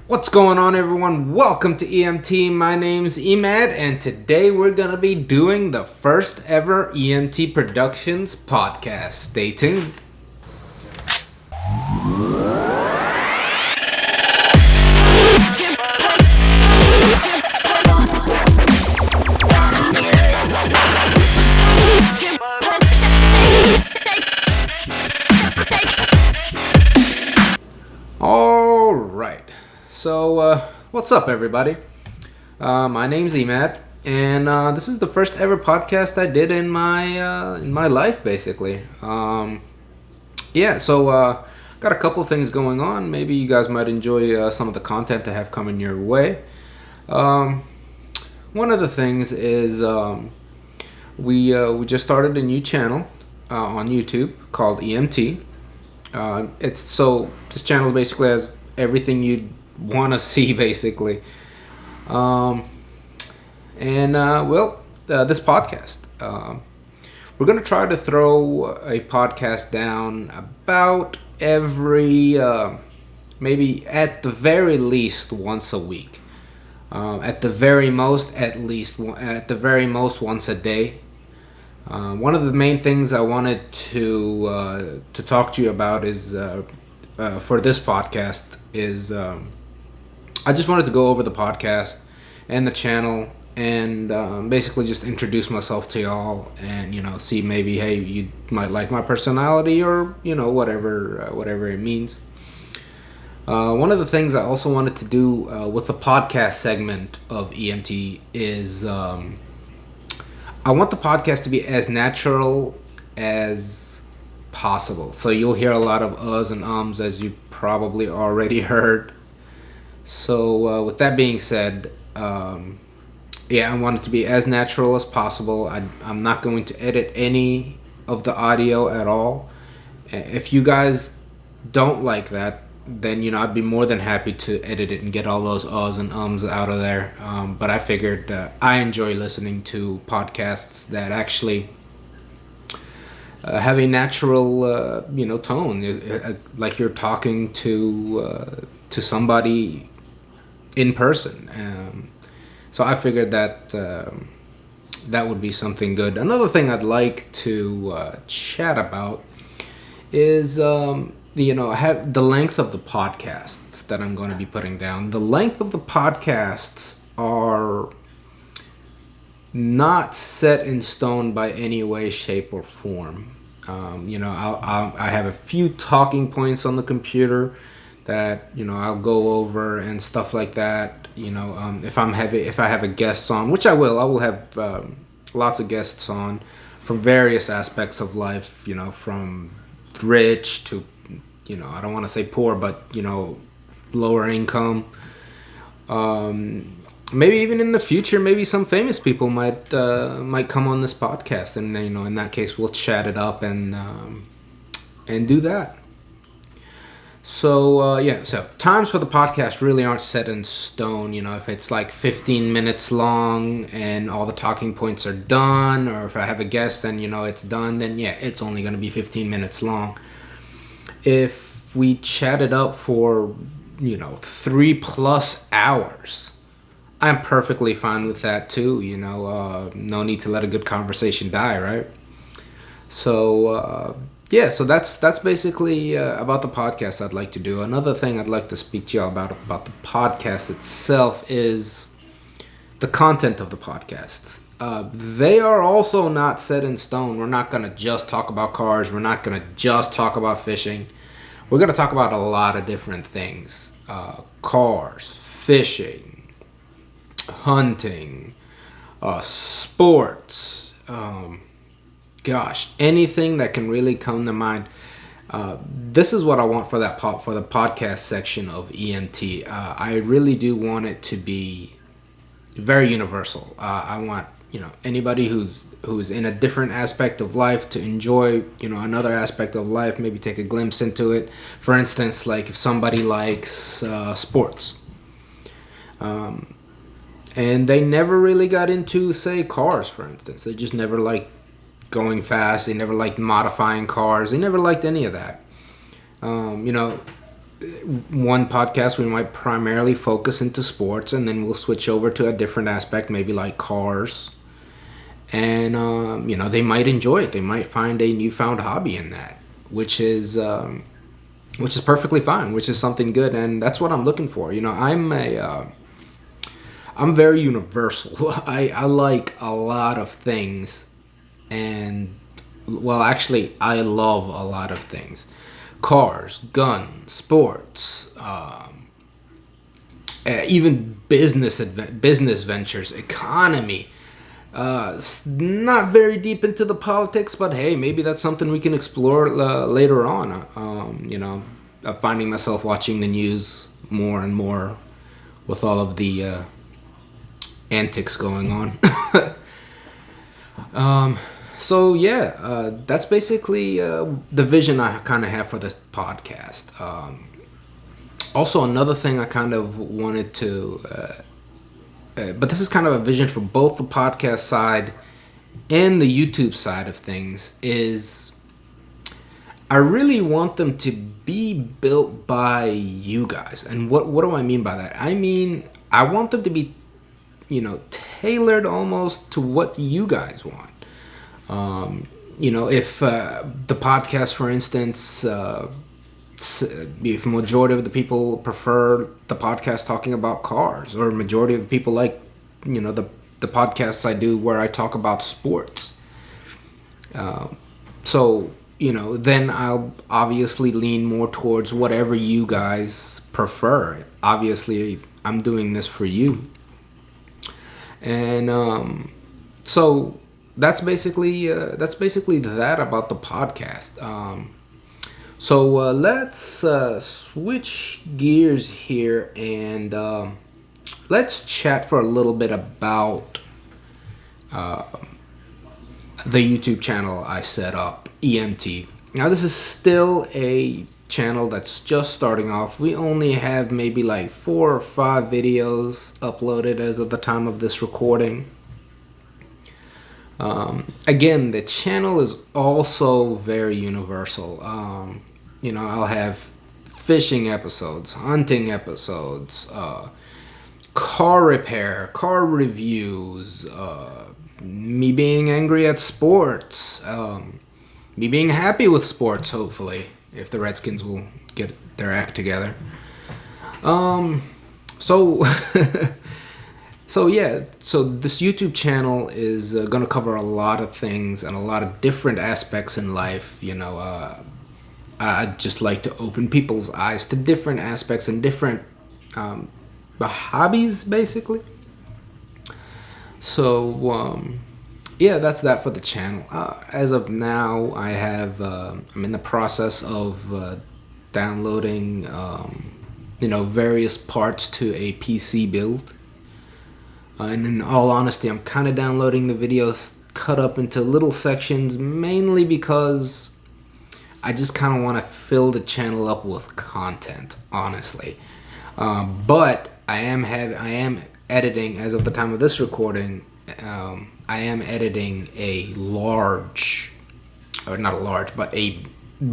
What's going on, everyone? Welcome to EMT. My name's Emad, and today we're going to be doing the first ever EMT Productions podcast. Stay tuned. All right. So, what's up, everybody? My name's Emad, and this is the first ever podcast I did in my life, basically. Got a couple things going on. Maybe you guys might enjoy some of the content I have coming your way. One of the things is we just started a new channel on YouTube called EMT. This channel basically has everything you'd want to see, basically. This podcast. We're going to try to throw a podcast down about every, maybe at the very least once a week. At the very most once a day. One of the main things I wanted to talk to you about is for this podcast is I just wanted to go over the podcast and the channel and basically just introduce myself to y'all and see maybe, hey, you might like my personality or whatever it means. One of the things I also wanted to do with the podcast segment of EMT is I want the podcast to be as natural as possible. So you'll hear a lot of uhs and ums, as you probably already heard. So with that being said, I want it to be as natural as possible. I'm not going to edit any of the audio at all. If you guys don't like that, then I'd be more than happy to edit it and get all those uhs and ums out of there. But I figured I enjoy listening to podcasts that actually have a natural tone, like you're talking to somebody in person. So I figured that that would be something good. Another thing I'd like to chat about is have the length of the podcasts that I'm going to be putting down. The length of the podcasts are not set in stone by any way, shape, or form. I have a few talking points on the computer that I'll go over and stuff like that. If I have a guest on, which I will have lots of guests on from various aspects of life. From rich to I don't want to say poor, but lower income. Maybe even in the future, maybe some famous people might come on this podcast, and in that case, we'll chat it up and do that. So times for the podcast really aren't set in stone. If it's like 15 minutes long and all the talking points are done, or if I have a guest and it's done, then it's only going to be 15 minutes long. If we chat it up for 3+ hours, I'm perfectly fine with that too. No need to let a good conversation die, right? So so that's basically about the podcast I'd like to do. Another thing I'd like to speak to y'all about the podcast itself is the content of the podcasts. They are also not set in stone. We're not going to just talk about cars. We're not going to just talk about fishing. We're going to talk about a lot of different things. Cars, fishing, hunting, sports, anything that can really come to mind. This is what I want for for the podcast section of EMT. I really do want it to be very universal. I want anybody who's in a different aspect of life to enjoy another aspect of life, maybe take a glimpse into it. For instance, like if somebody likes sports, and they never really got into, say, cars, for instance. They just never liked going fast. They never liked modifying cars. They never liked any of that. one podcast we might primarily focus into sports, and then we'll switch over to a different aspect, maybe like cars. And they might enjoy it. They might find a newfound hobby in that, which is perfectly fine, which is something good, and that's what I'm looking for. I'm very universal. I like a lot of things, and well, actually, I love a lot of things: cars, guns, sports, even business ventures, economy. Not very deep into the politics, but hey, maybe that's something we can explore later on. I'm finding myself watching the news more and more with all of the antics going on. So yeah, that's basically the vision I kind of have for this podcast. Also, another thing I kind of wanted to, but this is kind of a vision for both the podcast side and the YouTube side of things, is I really want them to be built by you guys. And what do I mean by that? I mean, I want them to be, tailored almost to what you guys want. If the podcast, for instance, if majority of the people prefer the podcast talking about cars, or majority of the people like, the podcasts I do where I talk about sports. Then I'll obviously lean more towards whatever you guys prefer. Obviously, I'm doing this for you. And so that's basically that about the podcast. Let's switch gears here, and let's chat for a little bit about the YouTube channel I set up, EMT. Now, this is still a channel that's just starting off. We only have maybe like 4 or 5 videos uploaded as of the time of this recording. Again, the channel is also very universal. I'll have fishing episodes, hunting episodes, car repair, car reviews, me being angry at sports, me being happy with sports, hopefully, if the Redskins will get their act together. So this YouTube channel is going to cover a lot of things and a lot of different aspects in life. I'd just like to open people's eyes to different aspects and different hobbies, basically. So, that's that for the channel. As of now, I'm in the process of downloading, various parts to a PC build. And in all honesty, I'm kind of downloading the videos cut up into little sections, mainly because I just kind of want to fill the channel up with content, honestly. But I am editing, as of the time of this recording, I am editing a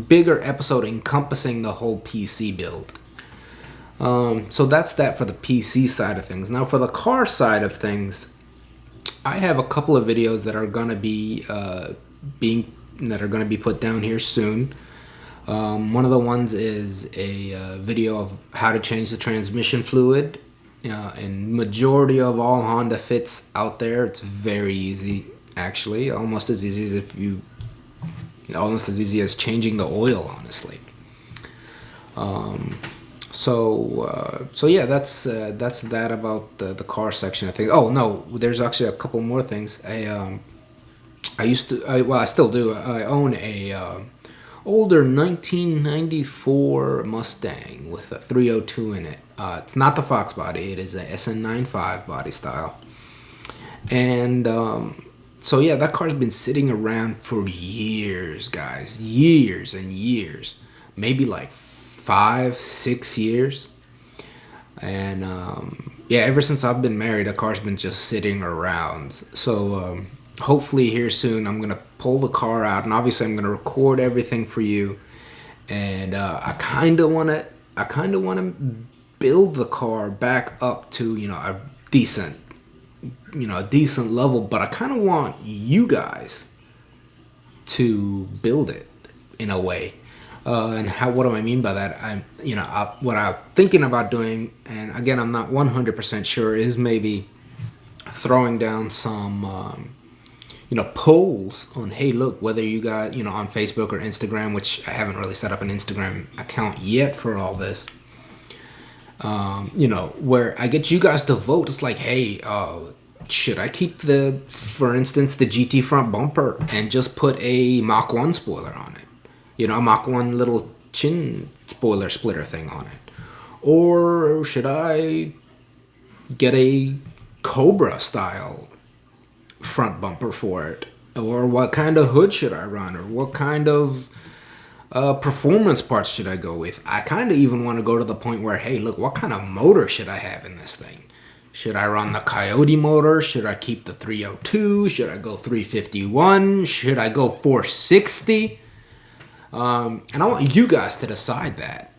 bigger episode encompassing the whole PC build. So that's that for the PC side of things. Now, for the car side of things, I have a couple of videos that are gonna be put down here soon. One of the ones is a video of how to change the transmission fluid. And majority of all Honda Fits out there, it's very easy, actually, almost as easy as changing the oil, honestly. That's that about the car section, I think. Oh no, there's actually a couple more things. I still do. I own a older 1994 Mustang with a 302 in it. It's not the Fox body. It is a SN95 body style. And that car's been sitting around for years, guys. Years and years. Maybe like 5-6 years. And ever since I've been married, the car's been just sitting around. So hopefully here soon I'm gonna pull the car out, and obviously I'm gonna record everything for you. And I kind of want to I kind of want to build the car back up to, a decent, a decent level, but I kind of want you guys to build it in a way. And what do I mean by that? What I'm thinking about doing, and again, I'm not 100% sure, is maybe throwing down some, polls on, hey, look, whether you got, on Facebook or Instagram, which I haven't really set up an Instagram account yet for all this. Where I get you guys to vote. It's like, hey, should I keep for instance, the GT front bumper and just put a Mach 1 spoiler on it? A Mach 1 little chin spoiler splitter thing on it. Or should I get a Cobra style front bumper for it? Or what kind of hood should I run? Or what kind of performance parts should I go with? I kind of even want to go to the point where, hey, look, what kind of motor should I have in this thing? Should I run the Coyote motor? Should I keep the 302? Should I go 351? Should I go 460? And I want you guys to decide that.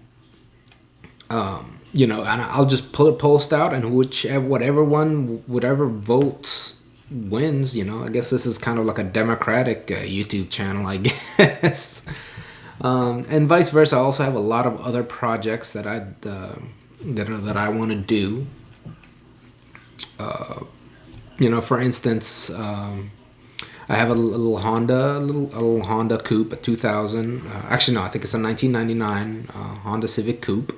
And I'll just put a post out, and whatever votes wins. I guess this is kind of like a democratic YouTube channel, I guess. And vice versa. I also have a lot of other projects that I want to do. For instance, I have a little Honda Coupe, a 2000. Actually, no, I think it's a 1999 Honda Civic Coupe,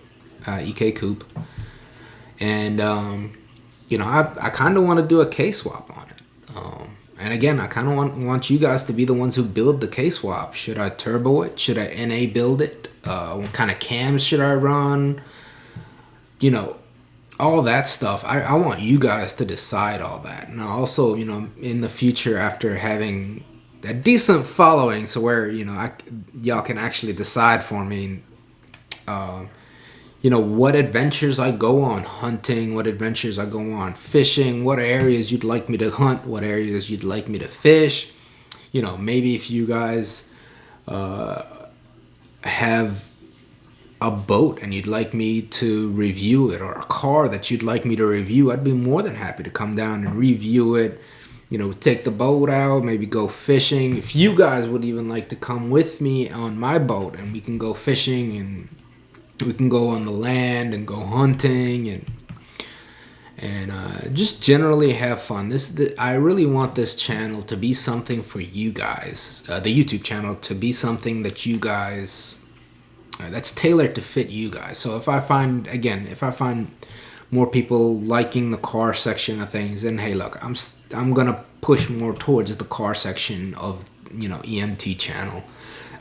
EK Coupe, and I kind of want to do a K-swap on it. And again, I kind of want you guys to be the ones who build the K-swap. Should I turbo it? Should I NA build it? What kind of cams should I run? All that stuff. I want you guys to decide all that. And also, in the future, after having a decent following, so where, y'all can actually decide for me, what adventures I go on hunting, what adventures I go on fishing, what areas you'd like me to hunt, what areas you'd like me to fish. Maybe if you guys have a boat and you'd like me to review it, or a car that you'd like me to review, I'd be more than happy to come down and review it. Take the boat out, maybe go fishing. If you guys would even like to come with me on my boat and we can go fishing, and we can go on the land and go hunting and just generally have fun. I really want this channel to be something for you guys. The YouTube channel to be something that you guys, that's tailored to fit you guys. So if I find more people liking the car section of things, then hey, look, I'm gonna push more towards the car section of EMT channel.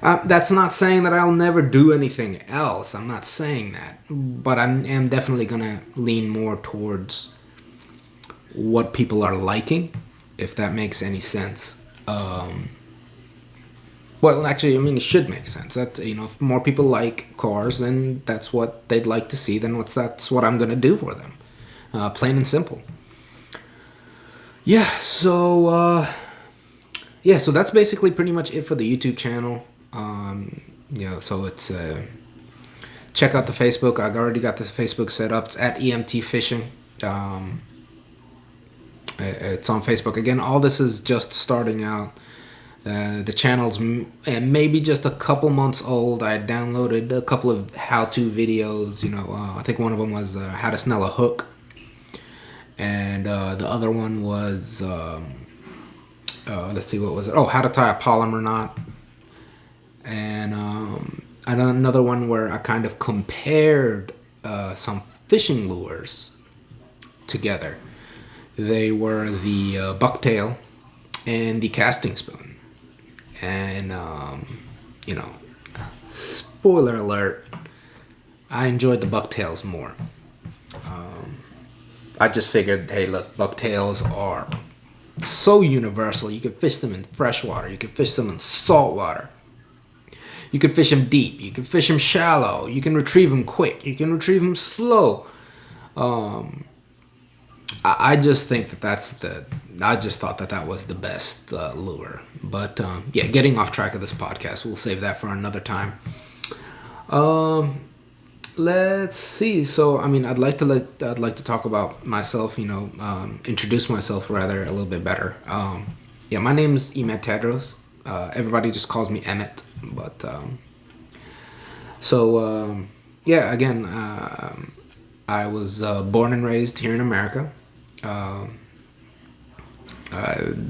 That's not saying that I'll never do anything else. I'm not saying that, but I am definitely gonna lean more towards what people are liking, if that makes any sense. Well, actually, it should make sense. That if more people like cars, then that's what they'd like to see. Then that's what I'm gonna do for them, plain and simple. Yeah. So so that's basically pretty much it for the YouTube channel. So it's check out the Facebook. I've already got the Facebook set up. It's at EMT Fishing. It's on Facebook. Again, all this is just starting out. The channel's maybe just a couple months old. I downloaded a couple of how-to videos. I think one of them was how to snell a hook, and the other one was let's see, what was it? Oh, how to tie a polymer knot. And another one where I kind of compared some fishing lures together. They were the bucktail and the casting spoon. And, spoiler alert, I enjoyed the bucktails more. I just figured, hey, look, bucktails are so universal. You can fish them in freshwater. You can fish them in saltwater. You can fish them deep. You can fish them shallow. You can retrieve them quick. You can retrieve them slow. I just think I just thought that was the best lure. But getting off track of this podcast, we'll save that for another time. Let's see. So, I mean, I'd like to talk about myself. Introduce myself rather a little bit better. Yeah, my name's Emet Tedros. Everybody just calls me Emmett. But so yeah, again, I was born and raised here in America.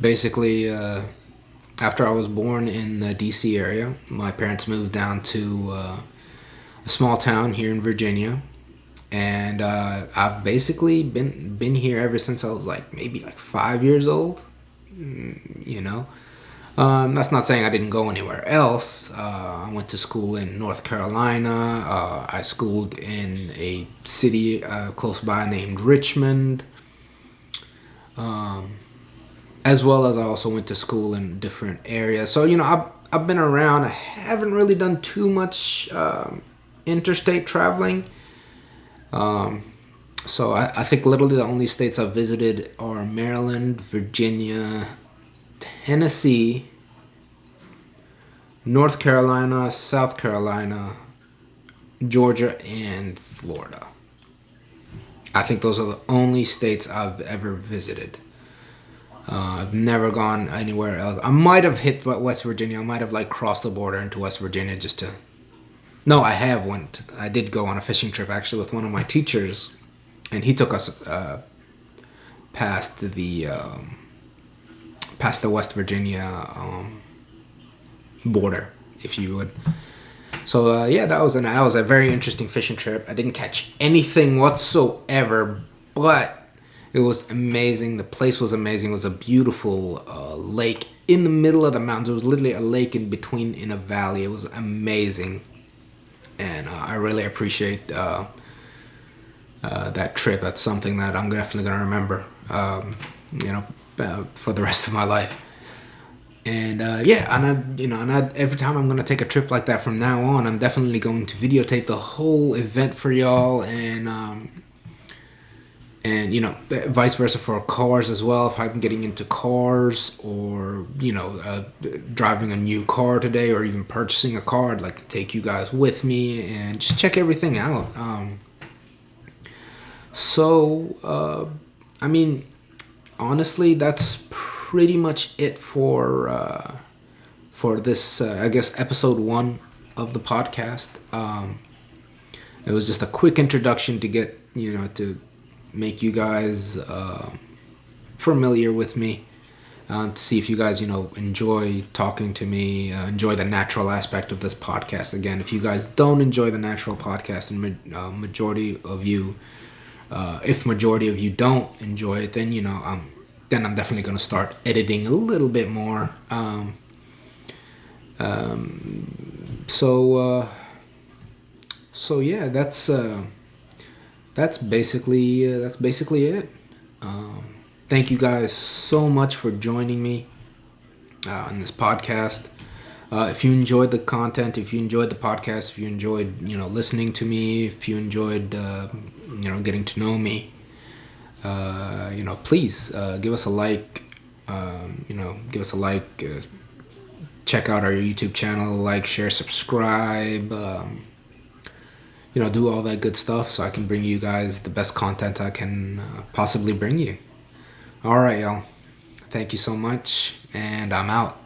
Basically, after I was born in the D.C. area, my parents moved down to a small town here in Virginia, and I've basically been here ever since I was like maybe like 5 years old. You know, that's not saying I didn't go anywhere else. I went to school in North Carolina. I schooled in a city close by named Richmond. As well as I also went to school in different areas. So, I've been around. I haven't really done too much interstate traveling. So I think literally the only states I've visited are Maryland, Virginia, Tennessee, North Carolina, South Carolina, Georgia, and Florida. I think those are the only states I've ever visited. I've never gone anywhere else. I might have hit West Virginia. I might have like crossed the border into West Virginia just to. No, I have went. I did go on a fishing trip actually with one of my teachers, and he took us past the West Virginia border, if you would. So yeah, that was a very interesting fishing trip. I didn't catch anything whatsoever, but it was amazing. The place was amazing. It was a beautiful lake in the middle of the mountains. It was literally a lake in a valley. It was amazing, and I really appreciate that trip. That's something that I'm definitely gonna remember, for the rest of my life. And every time I'm gonna take a trip like that from now on, I'm definitely going to videotape the whole event for y'all, and vice versa for cars as well. If I'm getting into cars, or driving a new car today, or even purchasing a car, I'd like to take you guys with me and just check everything out. I mean, honestly, that's pretty much it for this, I guess, episode 1 of the podcast. It was just a quick introduction to get, to make you guys familiar with me, to see if you guys, enjoy talking to me, enjoy the natural aspect of this podcast. Again, if you guys don't enjoy the natural podcast, and majority of you don't enjoy it, then then I'm definitely going to start editing a little bit more. So yeah, that's basically it. Thank you guys so much for joining me on this podcast. If you enjoyed the content, if you enjoyed the podcast, if you enjoyed listening to me, if you enjoyed getting to know me, please give us a like. Check out our YouTube channel, like, share, subscribe. Do all that good stuff so I can bring you guys the best content I can possibly bring you. All right, y'all. Thank you so much, and I'm out.